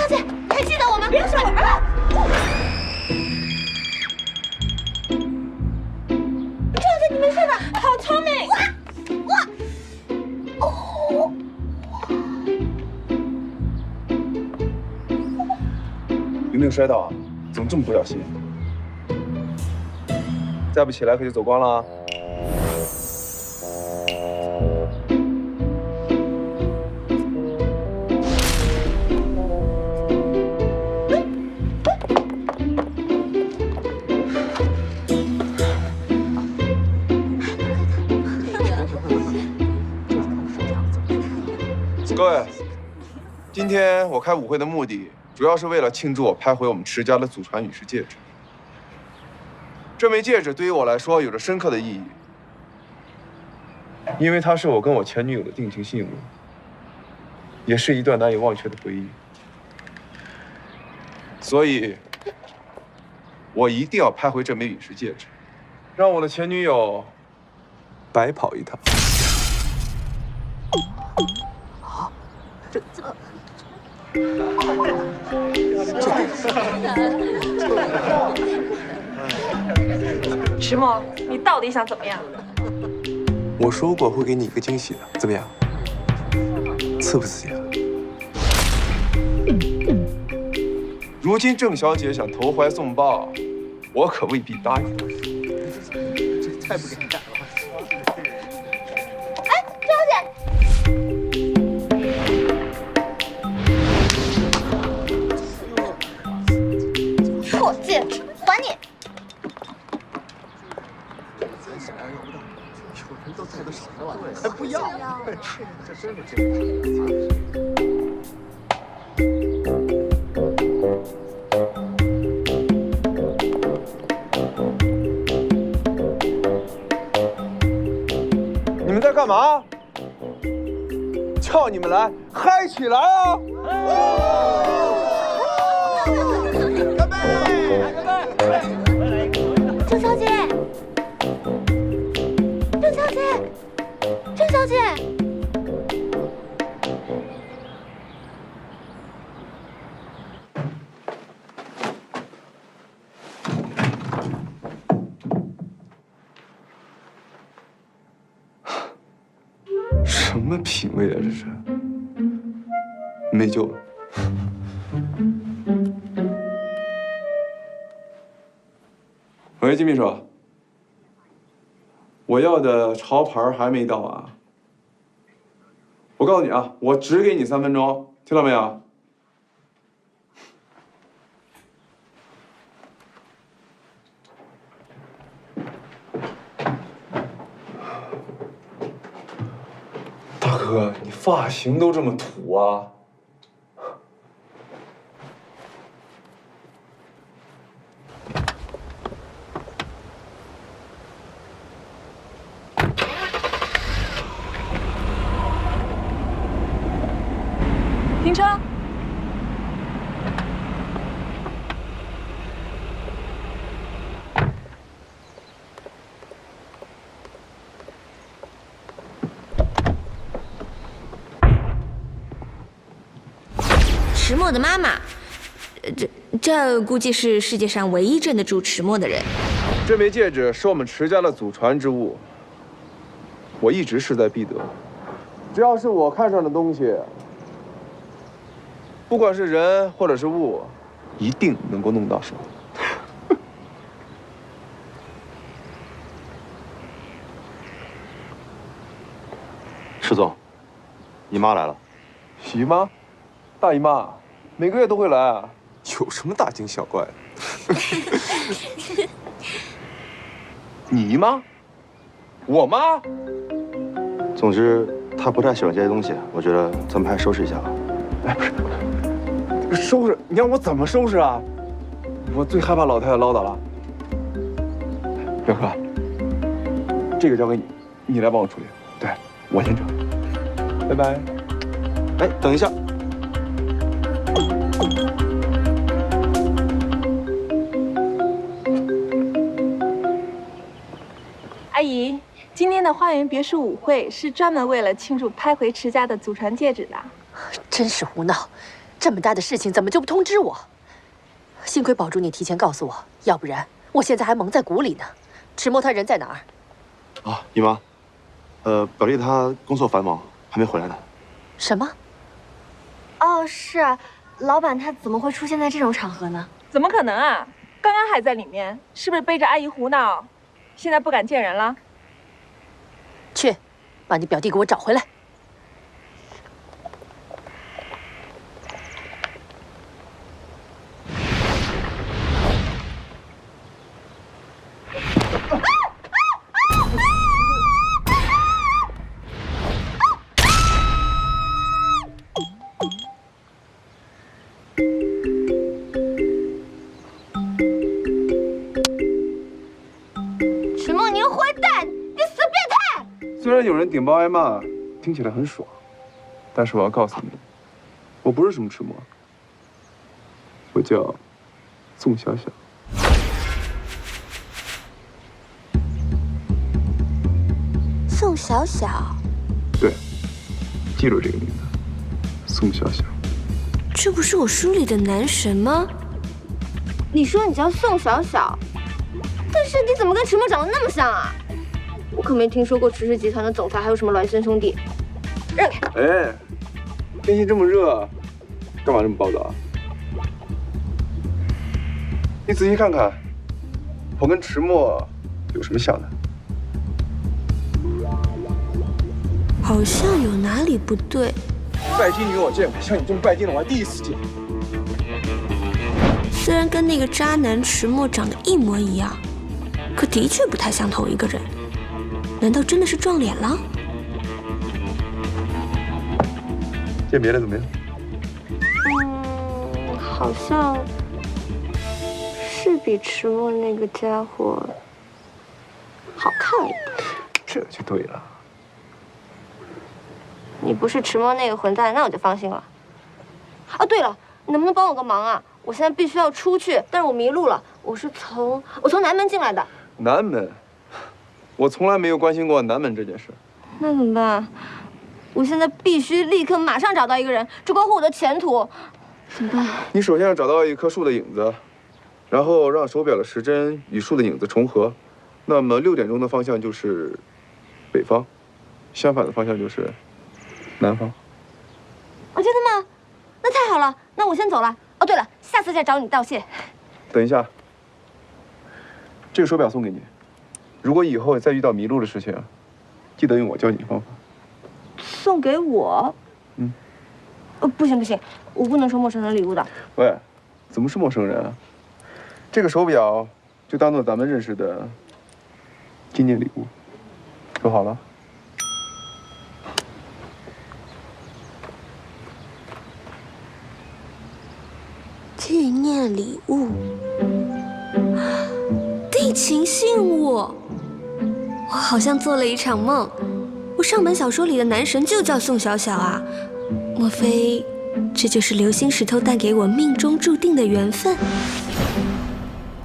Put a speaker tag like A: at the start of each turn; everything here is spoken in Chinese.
A: 小姐，你还记得我吗？别说了！郑小姐，你没事吧？好聪明！
B: 有没有摔倒啊？怎么这么不小心？再不起来可就走光了啊！各位，今天我开舞会的目的，主要是为了庆祝我拍回我们池家的祖传羽饰戒指。这枚戒指对于我来说有着深刻的意义，因为它是我跟我前女友的定情信物，也是一段难以忘却的回忆。所以，我一定要拍回这枚羽饰戒指，让我的前女友白跑一趟。
C: 石墨，你到底想怎么样？
B: 我说过会给你一个惊喜的，怎么样？刺不刺激啊？如今郑小姐想投怀送抱，我可未必答应。
D: 这太不敢干了。
A: 破戒指，还你！
D: 有人都带得少了，还不要？这真是
B: 你们在干嘛？叫你们来，嗨起来啊！干杯！
A: 郑小姐，郑小姐，郑小姐，
B: 什么品味啊，这是？没救了。喂，金秘书，我要的潮牌还没到啊！我告诉你啊，我只给你3分钟，听到没有？大哥，你发型都这么土啊！
C: 停车！
A: 迟墨的妈妈，这估计是世界上唯一镇得住迟墨的人。
B: 这枚戒指是我们池家的祖传之物，我一直势在必得。只要是我看上的东西，不管是人或者是物，一定能够弄到手。
E: 石总，姨妈来了。
B: 姨妈，大姨妈，每个月都会来啊，有什么大惊小怪的？你姨妈？我妈？
E: 总之，她不太喜欢这些东西，我觉得咱们还是收拾一下吧。
B: 哎，不是，收拾？你让我怎么收拾啊？我最害怕老太太唠叨了。表哥，这个交给你，你来帮我处理。对，我先整。拜拜。
E: 哎，等一下。
C: 阿姨，今天的花园别墅舞会是专门为了庆祝拍回池家的祖传戒指的。
F: 真是胡闹！这么大的事情怎么就不通知我？幸亏宝珠你提前告诉我，要不然我现在还蒙在鼓里呢。迟墨他人在哪儿？
E: 啊，姨妈，表弟他工作繁忙，还没回来呢。
F: 什么？
A: 哦，是啊，老板他怎么会出现在这种场合呢？
C: 怎么可能啊？刚刚还在里面，是不是背着阿姨胡闹？现在不敢见人了？
F: 去，把你表弟给我找回来。
A: 迟墨，你个坏蛋，你死变态！
B: 虽然有人顶包挨骂，听起来很爽，但是我要告诉你，我不是什么迟墨，我叫宋小小。
A: 宋小小，
B: 对，记住这个名字，宋小小。
A: 这不是我书里的男神吗？你说你叫宋小小，但是你怎么跟迟墨长得那么像啊？我可没听说过迟氏集团的总裁还有什么孪生兄弟。让开！
B: 哎，天气这么热，干嘛这么暴躁啊？你仔细看看，我跟迟墨有什么像的？
A: 好像有哪里不对。
B: 拜金女我见过，像你这么拜金的我还第一次见。
A: 虽然跟那个渣男迟墨长得一模一样，可的确不太像同一个人。难道真的是撞脸了？
B: 见别的怎么样？
A: 好像是比迟墨那个家伙好看一点。
B: 这就对了。
A: 你不是迟墨那个混蛋，那我就放心了。哦，对了，你能不能帮我个忙啊？我现在必须要出去，但是我迷路了。我从南门进来的。
B: 南门，我从来没有关心过南门这件事。
A: 那怎么办？我现在必须立刻马上找到一个人，这关乎我的前途。怎么办？
B: 你首先要找到一棵树的影子，然后让手表的时针与树的影子重合。那么6点钟的方向就是北方，相反的方向就是南方。
A: 哦，真的吗？那太好了，那我先走了。哦，对了，下次再找你道谢。
B: 等一下，这个手表送给你。如果以后再遇到迷路的事情，记得用我教你的方法。
A: 送给我？不行不行，我不能收陌生人礼物的。
B: 喂，怎么是陌生人啊？这个手表就当做咱们认识的纪念礼物，说好了。
A: 纪念礼物，定情信物。我好像做了一场梦，我上本小说里的男神就叫宋小小啊，莫非这就是流星石头带给我命中注定的缘分？